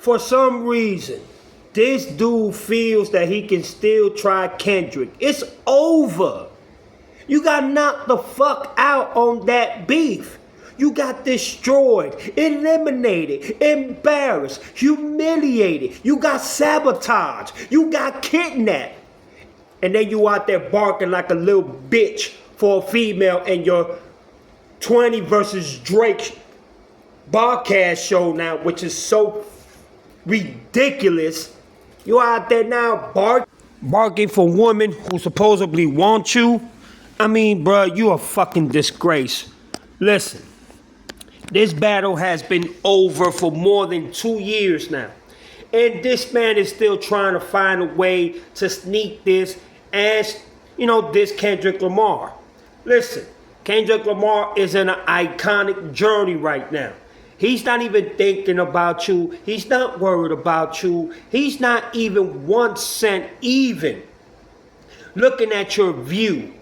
For some reason, this dude feels that he can still try Kendrick. It's over. You got knocked the fuck out on that beef. You got destroyed, eliminated, embarrassed, humiliated. You got sabotaged. You got kidnapped. And then you out there barking like a little bitch for a female in your 20 versus Drake podcast show now, which is so ridiculous. You out there now barking for women who supposedly want you. I mean, bro, you a fucking disgrace. Listen, this battle has been over for more than 2 years now. And this man is still trying to find a way to sneak this as, this Kendrick Lamar. Listen, Kendrick Lamar is in an iconic journey right now. He's not even thinking about you. He's not worried about you. He's not even 1 cent even looking at your view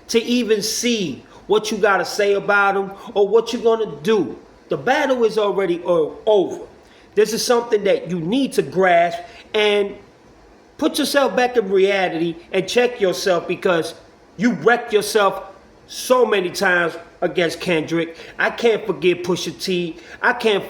to even see what you got to say about him or what you're going to do. The battle is already over. This is something that you need to grasp and put yourself back in reality and check yourself, because you wrecked yourself so many times against Kendrick. I can't forget Pusha T. I can't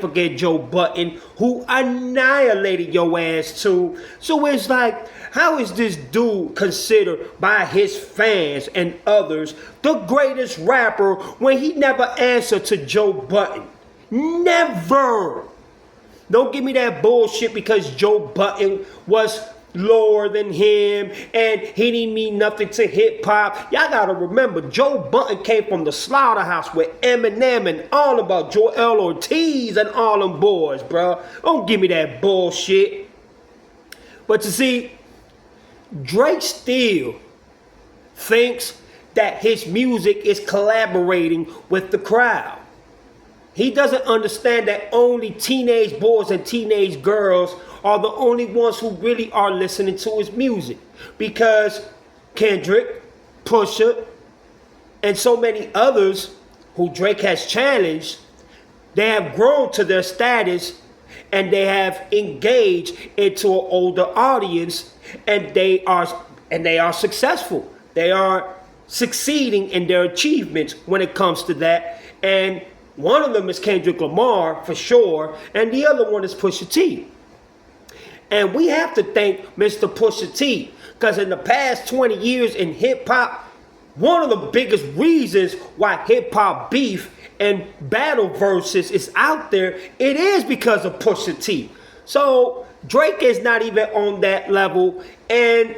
forget Joe Budden, who annihilated your ass too. So it's like, how is this dude considered by his fans and others the greatest rapper when he never answered to Joe Budden? Never. Don't give me that bullshit because Joe Budden was lower than him and he didn't mean nothing to hip hop. Y'all gotta remember, Joe Budden came from the slaughterhouse with Eminem and all about Joel Ortiz and all them boys, bro. Don't give me that bullshit. But you see, Drake still thinks that his music is collaborating with the crowd. He doesn't understand that only teenage boys and teenage girls are the only ones who really are listening to his music. Because Kendrick, Pusha, and so many others who Drake has challenged, they have grown to their status and they have engaged into an older audience, and they are successful. They are succeeding in their achievements when it comes to that. And one of them is Kendrick Lamar for sure, and the other one is Pusha T. And we have to thank Mr. Pusha T, because in the past 20 years in hip hop, one of the biggest reasons why hip hop beef and battle verses is out there, it is because of Pusha T. So Drake is not even on that level, and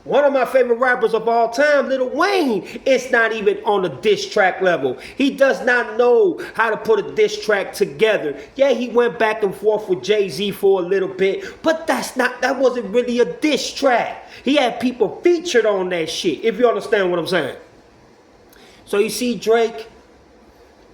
one of my favorite rappers of all time, Lil Wayne, is not even on a diss track level. He does not know how to put a diss track together. Yeah, he went back and forth with Jay-Z for a little bit, but that wasn't really a diss track. He had people featured on that shit, if you understand what I'm saying. So you see, Drake,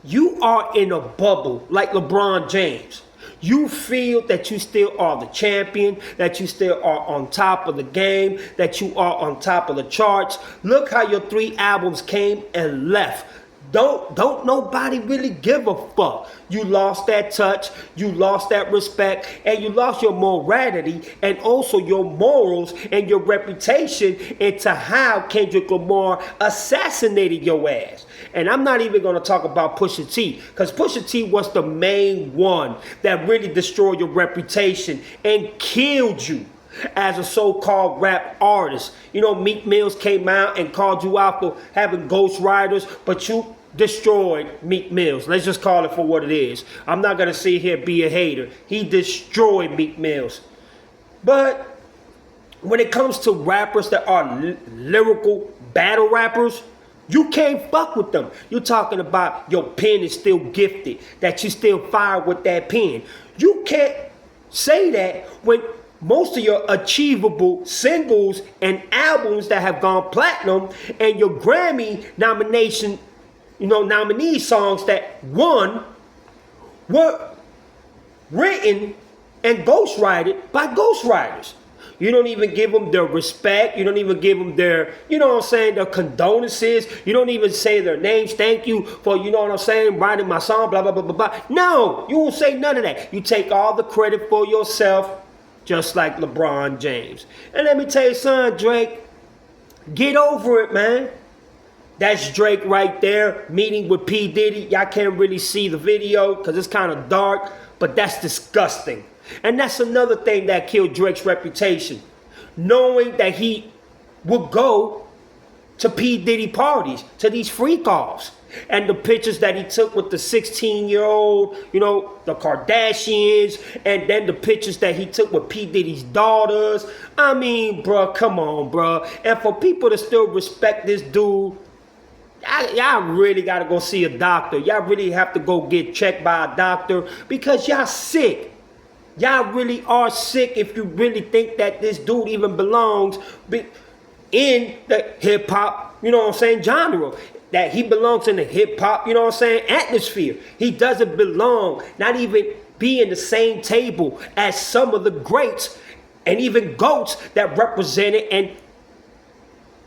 you are in a bubble like LeBron James. You feel that you still are the champion, that you still are on top of the game, that you are on top of the charts. Look how your 3 albums came and left. Don't nobody really give a fuck. You lost that touch, you lost that respect, and you lost your morality and also your morals and your reputation into how Kendrick Lamar assassinated your ass. And I'm not even going to talk about Pusha T, because Pusha T was the main one that really destroyed your reputation and killed you as a so-called rap artist. Meek Mills came out and called you out for having ghostwriters, but you destroyed Meek Mills. Let's just call it for what it is. I'm not going to sit here and be a hater. He destroyed Meek Mills. But when it comes to rappers that are lyrical battle rappers, you can't fuck with them. You're talking about your pen is still gifted, that you still fire with that pen. You can't say that when most of your achievable singles and albums that have gone platinum and your Grammy nomination, nominee songs that won were written and ghostwritten by ghostwriters. You don't even give them their respect. You don't even give them their, you know what I'm saying, their condolences. You don't even say their names. Thank you for, you know what I'm saying, writing my song, blah, blah, blah, blah, blah. No, you won't say none of that. You take all the credit for yourself, just like LeBron James. And let me tell you something, Drake, get over it, man. That's Drake right there, meeting with P. Diddy. Y'all can't really see the video because it's kind of dark, but that's disgusting. And that's another thing that killed Drake's reputation. Knowing that he would go to P. Diddy parties, to these freak-offs. And the pictures that he took with the 16-year-old, you know, the Kardashians, and then the pictures that he took with P. Diddy's daughters. I mean, bruh, come on, bruh. And for people to still respect this dude, y'all really got to go see a doctor. Y'all really have to go get checked by a doctor because y'all sick. Y'all really are sick if you really think that this dude even belongs in the hip-hop, you know what I'm saying, genre. That he belongs in the hip-hop, you know what I'm saying, atmosphere. He doesn't belong, not even be in the same table as some of the greats and even GOATs that represented and,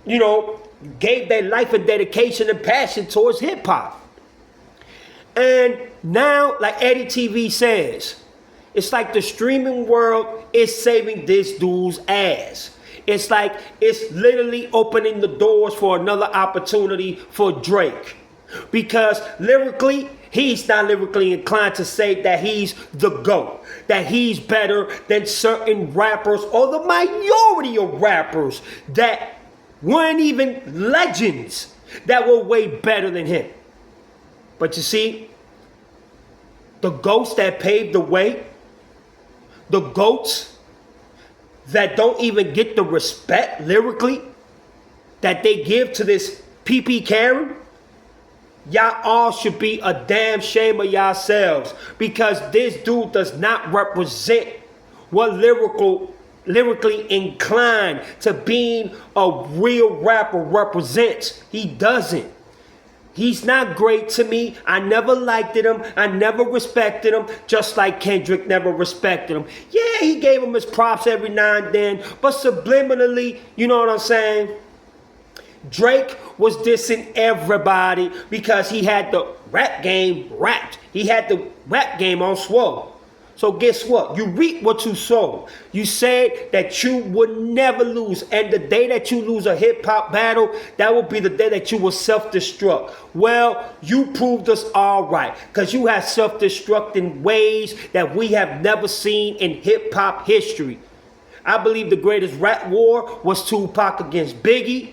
you know, gave their life and dedication and passion towards hip-hop. And now, like Eddie TV says, it's like the streaming world is saving this dude's ass. It's like it's literally opening the doors for another opportunity for Drake. Because lyrically, he's not lyrically inclined to say that he's the GOAT. That he's better than certain rappers or the majority of rappers that weren't even legends that were way better than him. But you see, the GOATs that paved the way, the GOATs that don't even get the respect lyrically that they give to this PP Karen, y'all all should be a damn shame of yourselves because this dude does not represent what lyrically inclined to being a real rapper represents. He doesn't. He's not great to me. I never liked him. I never respected him, just like Kendrick never respected him. Yeah, he gave him his props every now and then, but subliminally, you know what I'm saying? Drake was dissing everybody because he had the rap game wrapped. He had the rap game on swole. So guess what? You reap what you sow. You said that you would never lose. And the day that you lose a hip-hop battle, that will be the day that you will self-destruct. Well, you proved us all right. Because you have self-destruct in ways that we have never seen in hip-hop history. I believe the greatest rap war was Tupac against Biggie.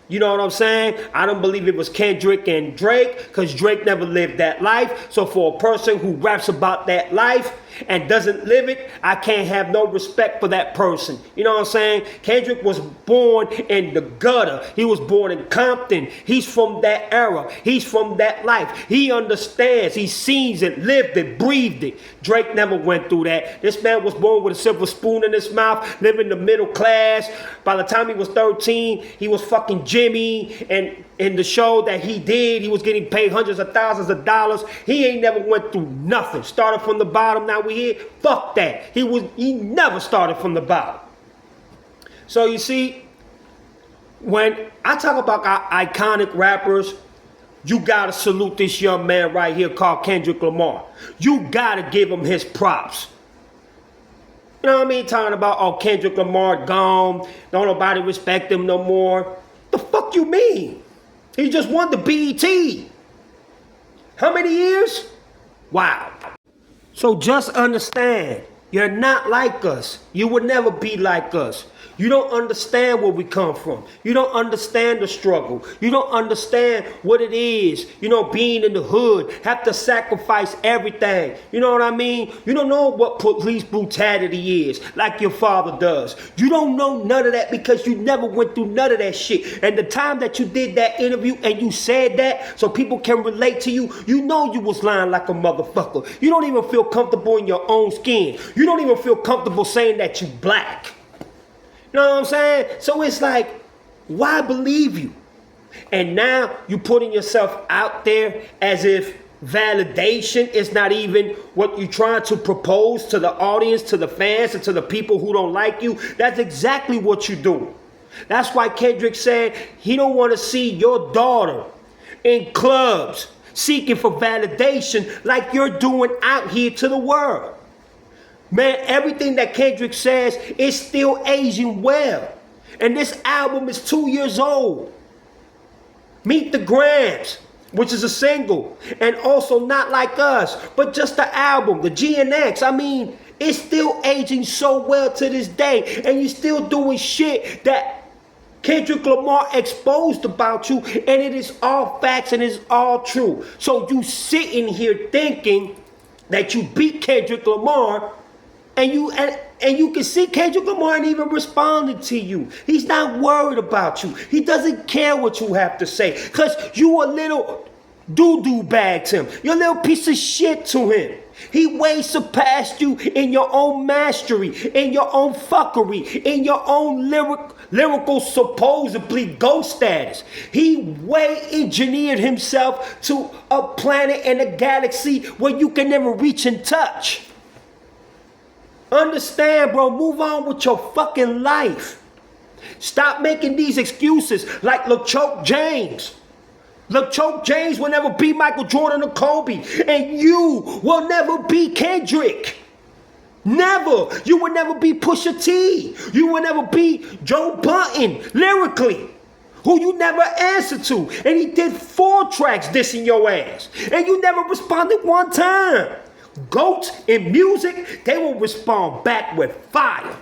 You know what I'm saying? I don't believe it was Kendrick and Drake because Drake never lived that life. So for a person who raps about that life and doesn't live it, I can't have no respect for that person. You know what I'm saying? Kendrick was born in the gutter. He was born in Compton. He's from that era. He's from that life. He understands. He sees it, lived it, breathed it. Drake never went through that. This man was born with a silver spoon in his mouth, living the middle class. By the time he was 13, he was fucking Jimmy, and in the show that he did, he was getting paid hundreds of thousands of dollars. He ain't never went through nothing. Started from the bottom, now we here. Fuck that. He never started from the bottom. So you see, when I talk about iconic rappers, you gotta salute this young man right here called Kendrick Lamar. You gotta give him his props. You know what I mean? Talking about, oh, Kendrick Lamar gone. Don't nobody respect him no more. The fuck you mean? He just won the BET. How many years? Wow. So just understand, you're not like us. You would never be like us. You don't understand where we come from. You don't understand the struggle. You don't understand what it is, you know, being in the hood, have to sacrifice everything. You know what I mean? You don't know what police brutality is, like your father does. You don't know none of that because you never went through none of that shit. And the time that you did that interview and you said that so people can relate to you, you know you was lying like a motherfucker. You don't even feel comfortable in your own skin. You don't even feel comfortable saying that you black. You know what I'm saying? So it's like, why believe you? And now you putting yourself out there as if validation. It's not even what you're trying to propose to the audience, to the fans, and to the people who don't like you. That's exactly what you're doing. That's why Kendrick said he don't want to see your daughter in clubs seeking for validation like you're doing out here to the world. Man, everything that Kendrick says is still aging well. And this album is 2 years old. Meet the Grams, which is a single, and also Not Like Us, but just the album, the GNX. I mean, it's still aging so well to this day, and you're still doing shit that Kendrick Lamar exposed about you, and it is all facts and it's all true. So you sitting here thinking that you beat Kendrick Lamar, and you can see Kendrick Lamar ain't even responding to you. He's not worried about you. He doesn't care what you have to say, because you a little doo-doo bag to him. You're a little piece of shit to him. He way surpassed you in your own mastery, in your own fuckery, in your own lyrical supposedly ghost status. He way engineered himself to a planet and a galaxy where you can never reach and touch. Understand, bro. Move on with your fucking life. Stop making these excuses like LeChoke James. LeChoke James will never be Michael Jordan or Kobe. And you will never be Kendrick. Never. You will never be Pusha T. You will never be Joe Budden lyrically, who you never answered to. And he did 4 tracks dissing your ass. And you never responded one time. Goats in music, they will respond back with fire.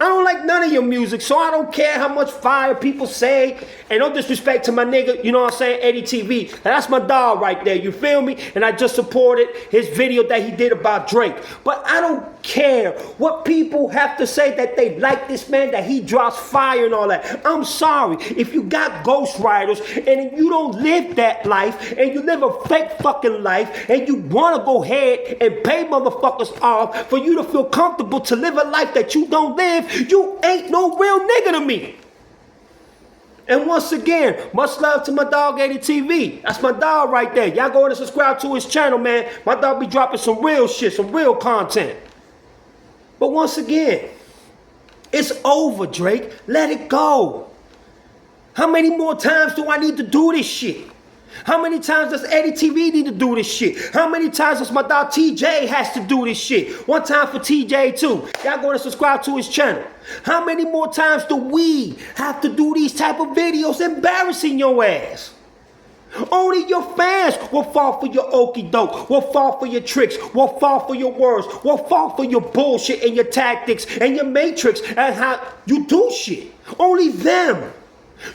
I don't like none of your music, so I don't care how much fire people say. And no disrespect to my nigga, you know what I'm saying, Eddie TV. That's my dog right there, you feel me? And I just supported his video that he did about Drake. But I don't care what people have to say that they like this man, that he drops fire and all that. I'm sorry. If you got ghostwriters and you don't live that life and you live a fake fucking life and you want to go ahead and pay motherfuckers off for you to feel comfortable to live a life that you don't live, you ain't no real nigga to me. And once again, much love to my dog Eddie TV. That's my dog right there. Y'all go and subscribe to his channel, man. My dog be dropping some real shit, some real content. But once again, it's over, Drake. Let it go. How many more times do I need to do this shit? How many times does Eddie TV need to do this shit? How many times does my dog TJ has to do this shit? One time for TJ too. Y'all go and subscribe to his channel. How many more times do we have to do these type of videos embarrassing your ass? Only your fans will fall for your okie doke, will fall for your tricks, will fall for your words, will fall for your bullshit and your tactics and your matrix and how you do shit. Only them.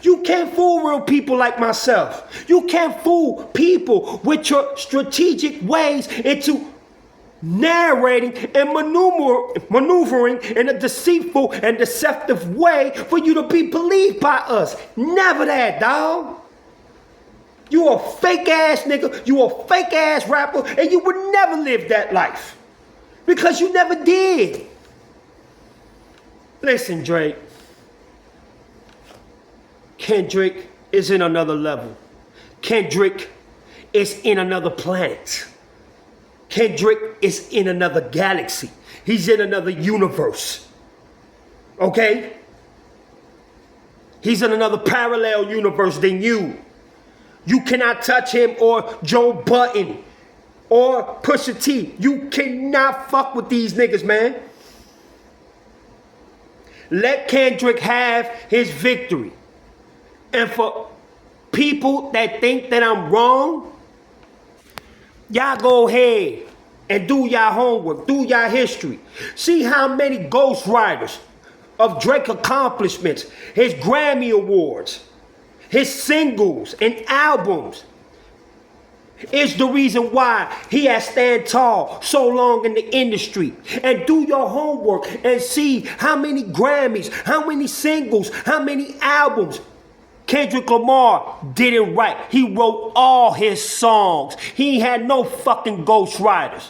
You can't fool real people like myself. You can't fool people with your strategic ways into narrating and maneuvering in a deceitful and deceptive way for you to be believed by us. Never that, dog. You a fake ass nigga, you a fake ass rapper, and you would never live that life. Because you never did. Listen, Drake. Kendrick is in another level. Kendrick is in another planet. Kendrick is in another galaxy. He's in another universe. Okay? He's in another parallel universe than you. You cannot touch him or Joe Budden or Pusha T. You cannot fuck with these niggas, man. Let Kendrick have his victory. And for people that think that I'm wrong, y'all go ahead and do y'all homework, do y'all history. See how many ghostwriters of Drake accomplishments, his Grammy Awards, his singles and albums is the reason why he has stand tall so long in the industry. And do your homework and see how many Grammys, how many singles, how many albums Kendrick Lamar didn't write. He wrote all his songs. He had no fucking ghostwriters.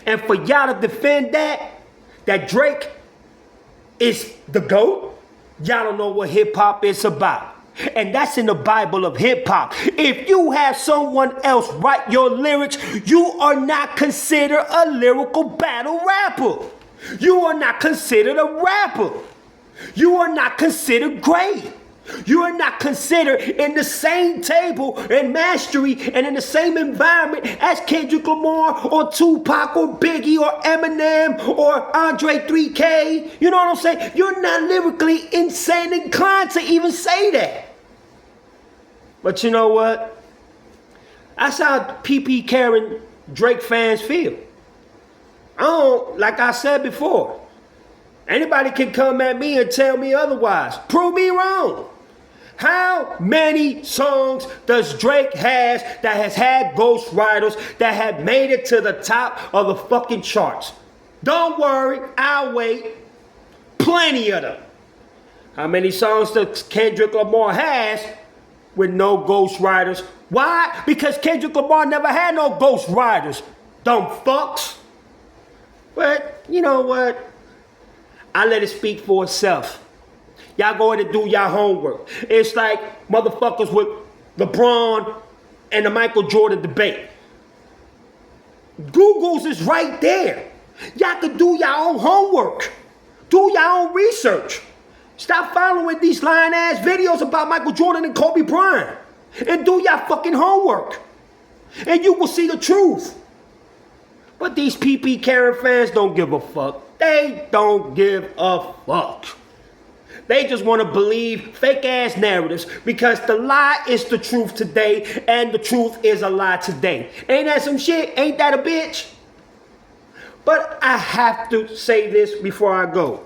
And for y'all to defend that Drake is the GOAT, y'all don't know what hip hop is about. And that's in the Bible of hip hop. If you have someone else write your lyrics, you are not considered a lyrical battle rapper. You are not considered a rapper. You are not considered great. You are not considered in the same table and mastery and in the same environment as Kendrick Lamar or Tupac or Biggie or Eminem or Andre 3K. You know what I'm saying? You're not lyrically insane inclined to even say that. But you know what? That's how PP Karen Drake fans feel. Like I said before, anybody can come at me and tell me otherwise. Prove me wrong. How many songs does Drake has that has had ghostwriters that have made it to the top of the fucking charts? Don't worry, I'll wait. Plenty of them. How many songs does Kendrick Lamar has with no ghostwriters? Why? Because Kendrick Lamar never had no ghostwriters. Dumb fucks. But you know what? I let it speak for itself. Y'all go ahead and do y'all homework. It's like motherfuckers with LeBron and the Michael Jordan debate. Google's is right there. Y'all can do y'all own homework. Do y'all own research. Stop following these lying-ass videos about Michael Jordan and Kobe Bryant. And do y'all fucking homework. And you will see the truth. But these PP Karen fans don't give a fuck. They don't give a fuck. They just want to believe fake-ass narratives because the lie is the truth today and the truth is a lie today. Ain't that some shit? Ain't that a bitch? But I have to say this before I go.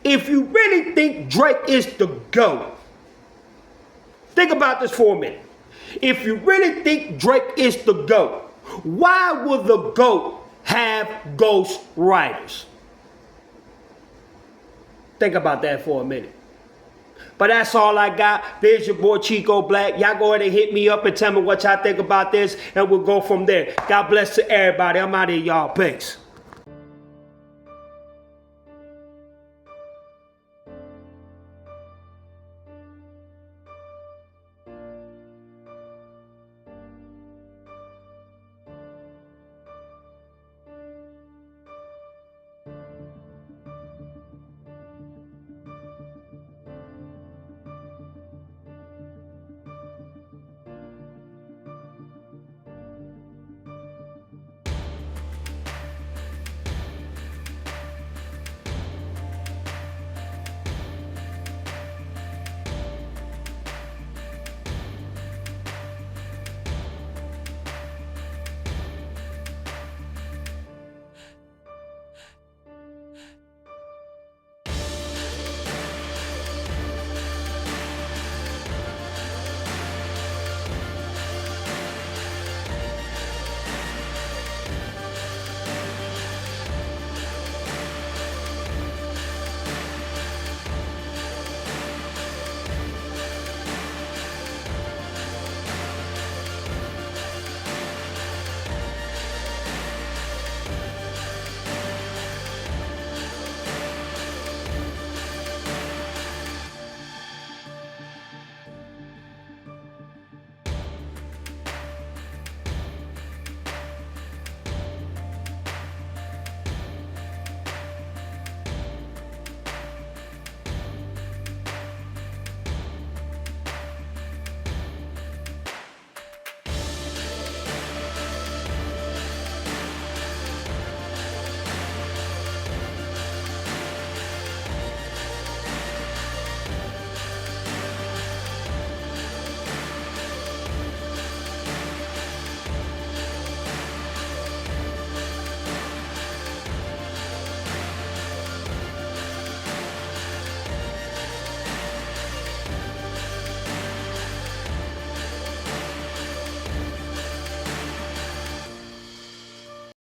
If you really think Drake is the GOAT, think about this for a minute. If you really think Drake is the GOAT, why would the GOAT have ghost writers? Think about that for a minute. But that's all I got. There's your boy Chico Black. Y'all go ahead and hit me up and tell me what y'all think about this, and we'll go from there. God bless to everybody. I'm out of here, y'all. Peace.